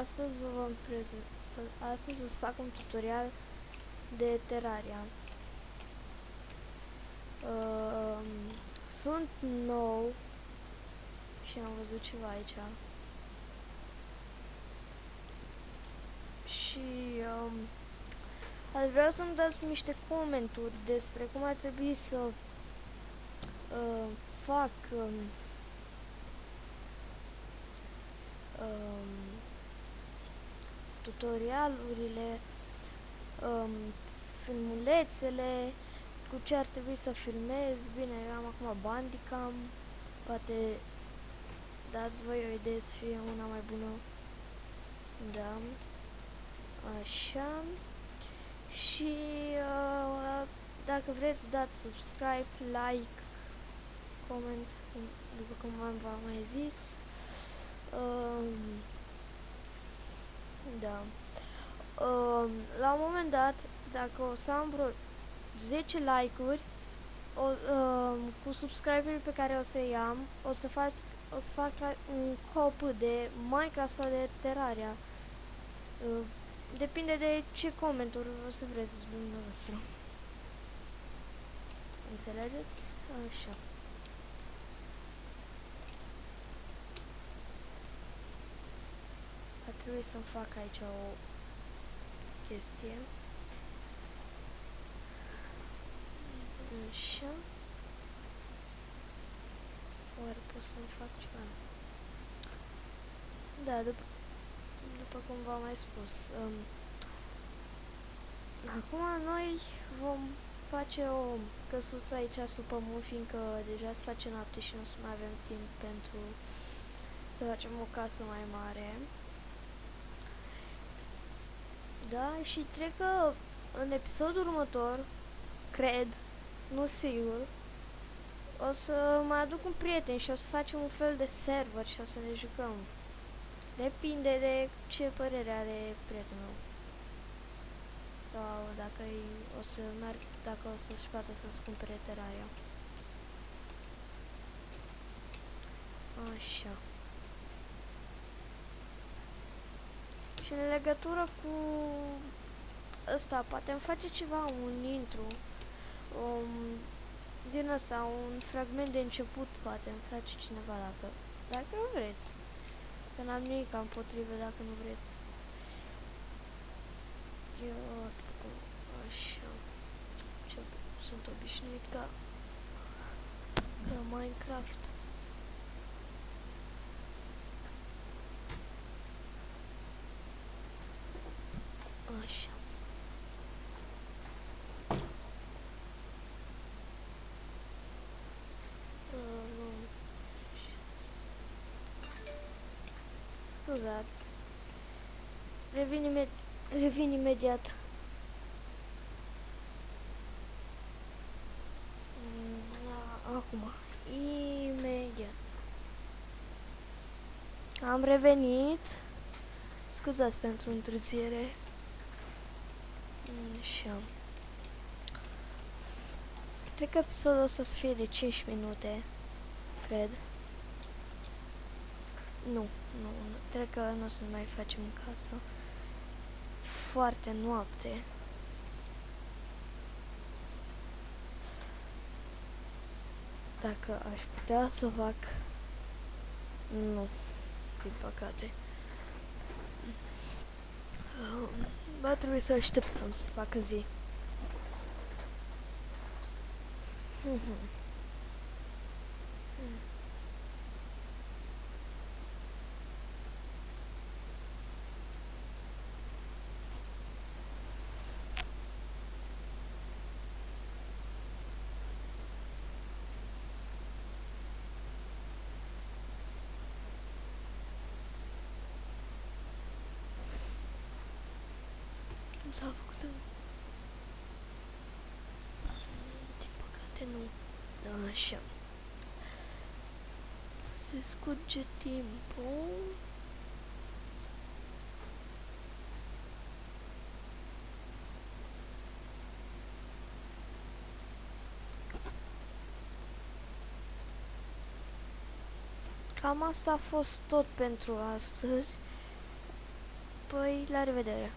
astăzi astăzi o să fac un tutorial de Terraria. Sunt nou și am văzut ceva aici. Și aș vrea să-mi dați niște comentarii despre cum ar trebui să fac tutorialurile, filmulețele, cu ce ar trebui să filmez. Bine, eu am acum Bandicam, poate dați voi o idee să fie una mai bună. Da, așa. Și dacă vreți, dați subscribe, like, comment, după cum v-am mai zis. Da. La un moment dat, dacă o să am vreo 10 like-uri, cu subscriberii pe care o să-i am, o să fac un cop de Minecraft sau de Terraria. Depinde de ce comentarii o să vreți dumneavoastră. Înțelegeți? Așa. Ar trebui să-mi fac aici o chestie. Așa. Oare pot să-mi fac ceva? Da, după cum v-am mai spus. Acum noi vom face o căsuță aici sub pământ, fiindcă deja se face noapte și nu o să mai avem timp pentru să facem o casă mai mare. Da, și cred că în episodul următor, cred, nu sigur, o să mai aduc un prieten și o să facem un fel de server și o să ne jucăm. Depinde de ce părere are prietenul. Sau dacă o să merg, dacă o să-și poată să-ți cumpere Terraria. Așa. Și în legătură cu ăsta, poate îmi face ceva, un intro. Din ăsta, un fragment de început, poate îmi face cineva dacă nu vreți. Că n-am nimic împotrivă dacă nu vreți. Eu, așa, sunt obișnuit ca Minecraft. Așa. Scuzați. Revin imediat. Acum. Imediat. Am revenit. Scuzați pentru întârziere. Așa. Cred că episodul ăsta să fie de 5 minute. Cred. Nu. Cred că nu o să mai facem în casă. Foarte noapte. Dacă aș putea să fac... Nu. Din păcate. Va trebui să așteptăm să facă zi. Nu s-a făcut. Din păcate nu. Așa. Se scurge timpul. Cam asta a fost tot pentru astăzi. apoi la revedere!